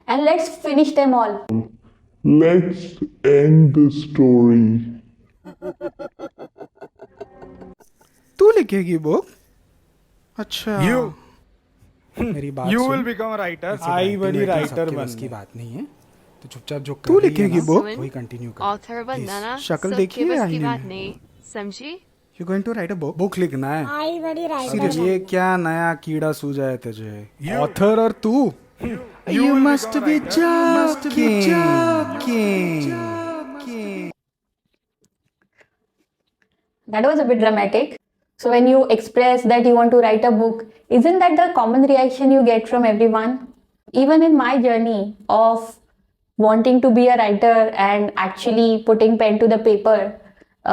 and let's finish them all. Let's end the story. तू लिखेगी book? अच्छा मेरी बात You soon. will become a writer. आई बड़ी writer बन की बात नहीं है तो चुपचाप जो तू लिखेगी बुक वही कंटिन्यू कर। Author बनना शक्ल सबके देखिए बस की आईने बात में। नहीं, समझी? You going to write a book? Book लिखना है? आई बड़ी राइटर Seriously, ये क्या नया कीड़ा सूझा है तुझे? ऑथर और तू? You must be joking. That was a bit dramatic. So when you express that you want to write a book, isn't that the common reaction you get from everyone? Even in my journey of wanting to be a writer and actually putting pen to the paper,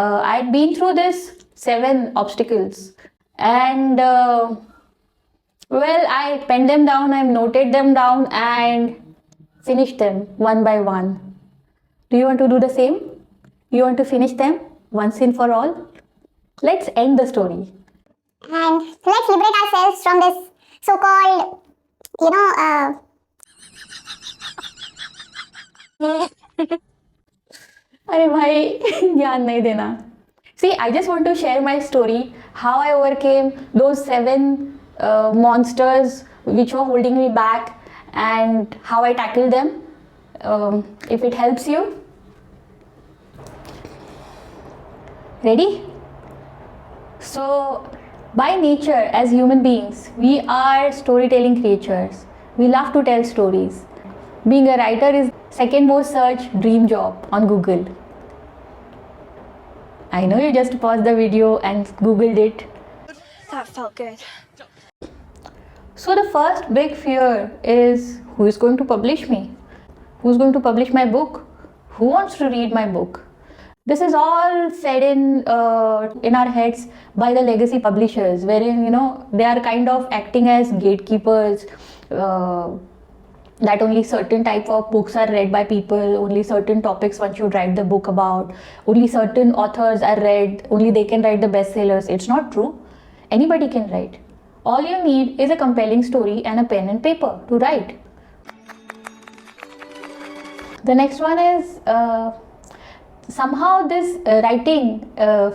I'd been through this 7 obstacles. And well, I penned them down, I've noted them down and finished them one by one. Do you want to do the same? You want to finish them once and for all? Let's end the story. and let's liberate ourselves from this so-called अरे भाई ज्ञान नहीं देना. See, I just want to share my story, how I overcame those 7 monsters which were holding me back and how I tackled them. If it helps you. Ready? So, by nature, as human beings, we are storytelling creatures. We love to tell stories. Being a writer is second most searched dream job on Google. I know you just paused the video and Googled it. That felt good. So the first big fear is, who is going to publish me? Who's going to publish my book? Who wants to read my book? This is all fed in our heads by the legacy publishers, wherein they are kind of acting as gatekeepers. That only certain type of books are read by people, only certain topics one should write the book about, only certain authors are read, only they can write the bestsellers. It's not true. Anybody can write. All you need is a compelling story and a pen and paper to write. The next one is somehow this writing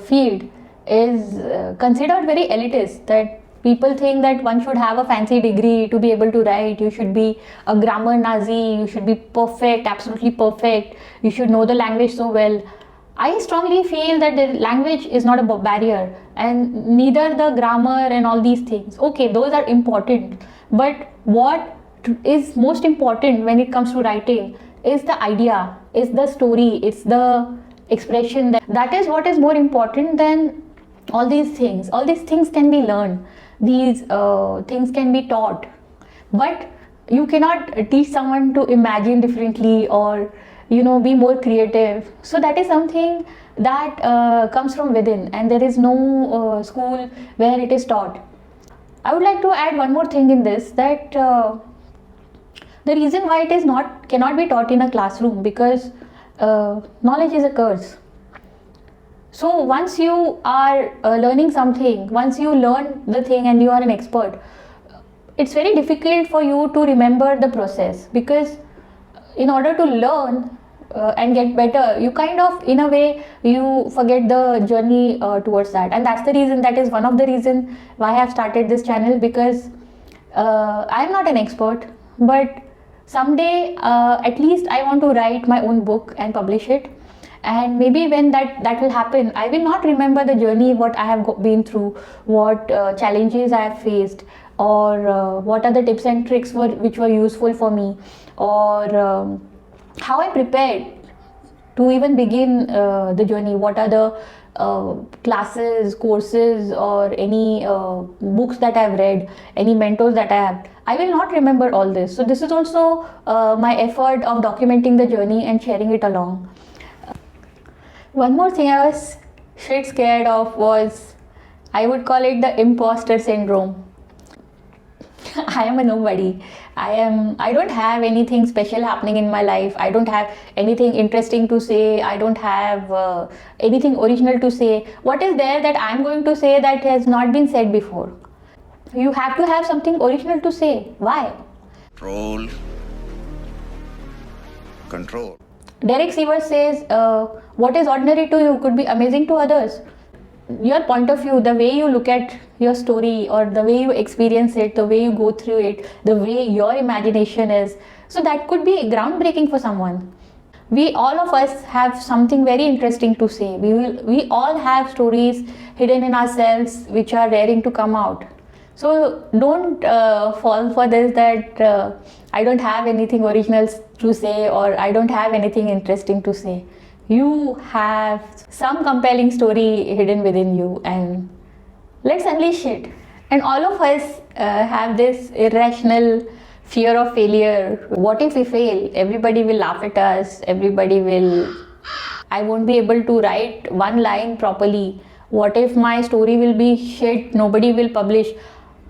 field is considered very elitist, that people think that one should have a fancy degree to be able to write. You should be a grammar Nazi, you should be perfect, absolutely perfect, you should know the language so well. I strongly feel that the language is not a barrier, and neither the grammar and all these things. Okay, those are important, but what is most important when it comes to writing is the idea, is the story, it's the expression. That is what is more important than all these things. All these things can be learned. These things can be taught, but you cannot teach someone to imagine differently or be more creative. So that is something that comes from within, and there is no school where it is taught. I would like to add one more thing in this, that the reason why it is cannot be taught in a classroom, because knowledge is a curse. So once you are learning something, once you learn the thing and you are an expert, it's very difficult for you to remember the process, because in order to learn and get better, you kind of, in a way, you forget the journey towards that. And that's the reason, that is one of the reasons why I have started this channel, because I'm not an expert, but someday at least I want to write my own book and publish it. And maybe when that will happen, I will not remember the journey, what I have been through, what challenges I have faced, or what are the tips and tricks which were useful for me, or how I prepared to even begin the journey, what are the classes, courses, or any books that I have read, any mentors that I have. I will not remember all this. So this is also my effort of documenting the journey and sharing it along. One more thing I was shit scared of was, I would call it the imposter syndrome. I am a nobody. I don't have anything special happening in my life. I don't have anything interesting to say. I don't have anything original to say. What is there that I'm going to say that has not been said before? You have to have something original to say. Why? Roll. control. Derek Sivers says, what is ordinary to you could be amazing to others. Your point of view, the way you look at your story or the way you experience it, the way you go through it, the way your imagination is, so that could be groundbreaking for someone. We all of us have something very interesting to say. We all have stories hidden in ourselves which are raring to come out. So don't fall for this that I don't have anything original to say or I don't have anything interesting to say. You have some compelling story hidden within you and let's unleash it. And all of us have this irrational fear of failure. What if we fail? Everybody will laugh at us. I won't be able to write one line properly. What if my story will be shit? Nobody will publish.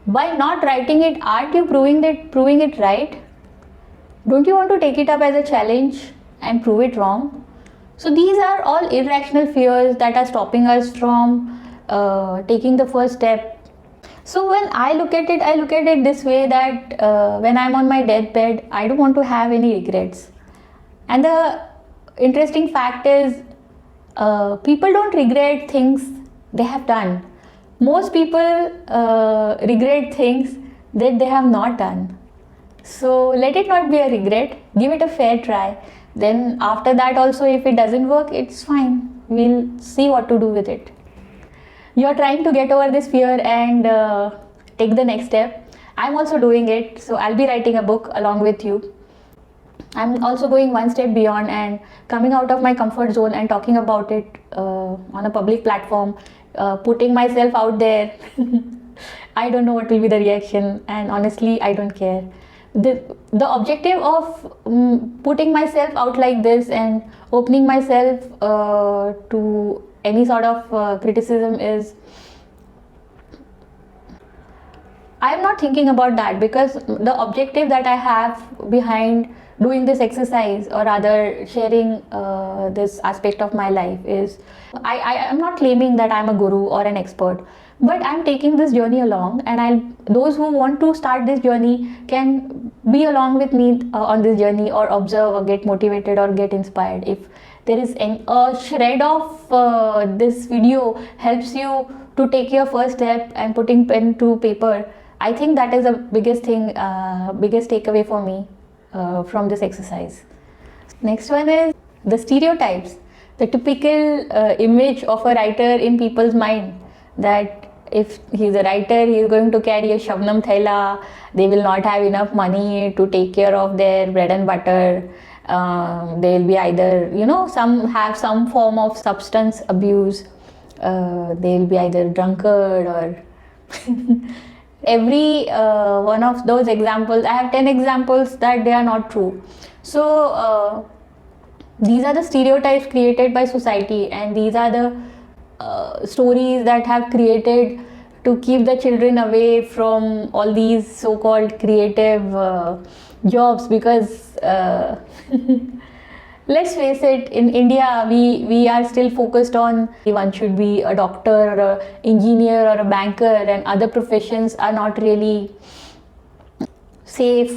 By not writing it, aren't you proving it right? Don't you want to take it up as a challenge and prove it wrong? So these are all irrational fears that are stopping us from taking the first step. So when I look at it this way that when I'm on my deathbed, I don't want to have any regrets. And the interesting fact is people don't regret things they have done. Most people regret things that they have not done. So let it not be a regret, give it a fair try. Then after that also, if it doesn't work, it's fine. We'll see what to do with it. You're trying to get over this fear and take the next step. I'm also doing it, so I'll be writing a book along with you. I'm also going one step beyond and coming out of my comfort zone and talking about it on a public platform, putting myself out there. I don't know what will be the reaction, and honestly, I don't care. The objective of putting myself out like this and opening myself to any sort of criticism is, I am not thinking about that, because the objective that I have behind doing this exercise, or rather sharing this aspect of my life, is I am not claiming that I'm a guru or an expert, but I'm taking this journey along, and those who want to start this journey can be along with me on this journey, or observe or get motivated or get inspired. If there is a shred of this video helps you to take your first step and putting pen to paper, I think that is the biggest thing, biggest takeaway for me from this exercise. Next one is the stereotypes, the typical image of a writer in people's mind, that if he's a writer, he is going to carry a Shabnam Thaila, they will not have enough money to take care of their bread and butter, they will be either, some have some form of substance abuse, they will be either drunkard or every one of those examples, I have 10 examples that they are not true. So these are the stereotypes created by society, and these are the stories that have created to keep the children away from all these so-called creative jobs, because let's face it, in India we are still focused on one should be a doctor or an engineer or a banker, and other professions are not really safe,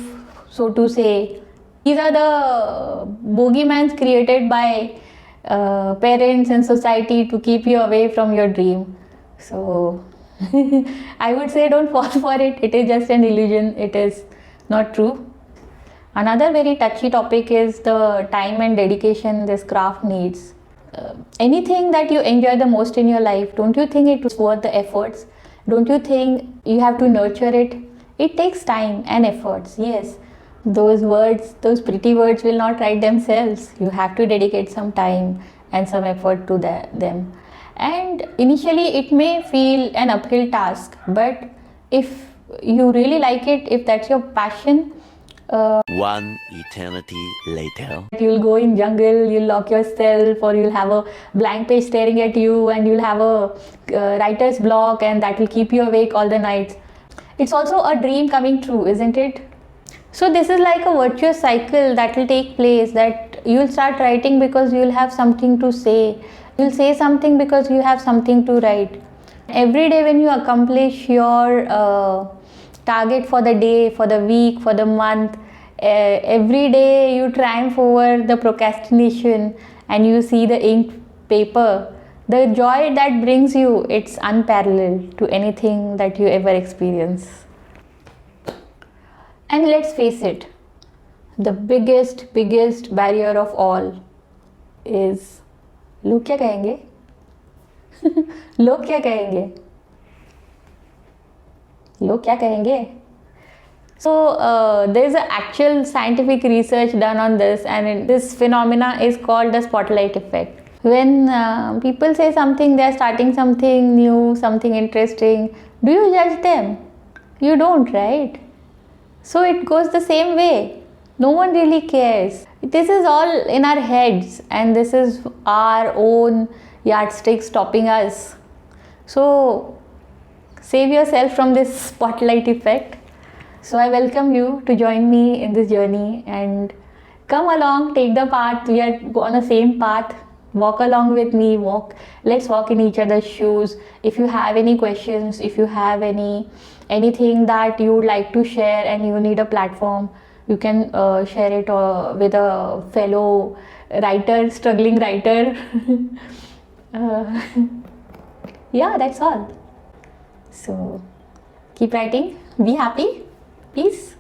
so to say. These are the bogeymans created by parents and society to keep you away from your dream. So I would say don't fall for it. It is just an illusion. It is not true. Another very touchy topic is the time and dedication this craft needs. Anything that you enjoy the most in your life, don't you think it is worth the efforts? Don't you think you have to nurture it? It takes time and efforts, yes. Those words, those pretty words will not write themselves. You have to dedicate some time and some effort to them. And initially it may feel an uphill task, but if you really like it, if that's your passion, One eternity later. you'll go in jungle, you'll lock yourself, or you'll have a blank page staring at you, and you'll have a writer's block, and that will keep you awake all the nights. It's also a dream coming true, isn't it? So this is like a virtuous cycle that will take place, that you'll start writing because you'll have something to say. You'll say something because you have something to write. Every day when you accomplish your target for the day, for the week, for the month, every day you triumph over the procrastination and you see the ink paper, the joy that brings you, it's unparalleled to anything that you ever experience. And let's face it, the biggest barrier of all is लोग क्या कहेंगे? लोग क्या कहेंगे? लोग क्या कहेंगे? So there is an actual scientific research done on this, and this phenomena is called the spotlight effect. When people say something, they are starting something new, something interesting, do you judge them? You don't, right? So it goes the same way. No one really cares. This is all in our heads, and this is our own yardstick stopping us. So save yourself from this spotlight effect. So I welcome you to join me in this journey and come along, take the path. We are on the same path. Walk along with me. Let's walk in each other's shoes. If you have any questions, if you have anything that you would like to share and you need a platform, you can share it with a fellow writer, struggling writer. Yeah, that's all. So keep writing. Be happy. Peace.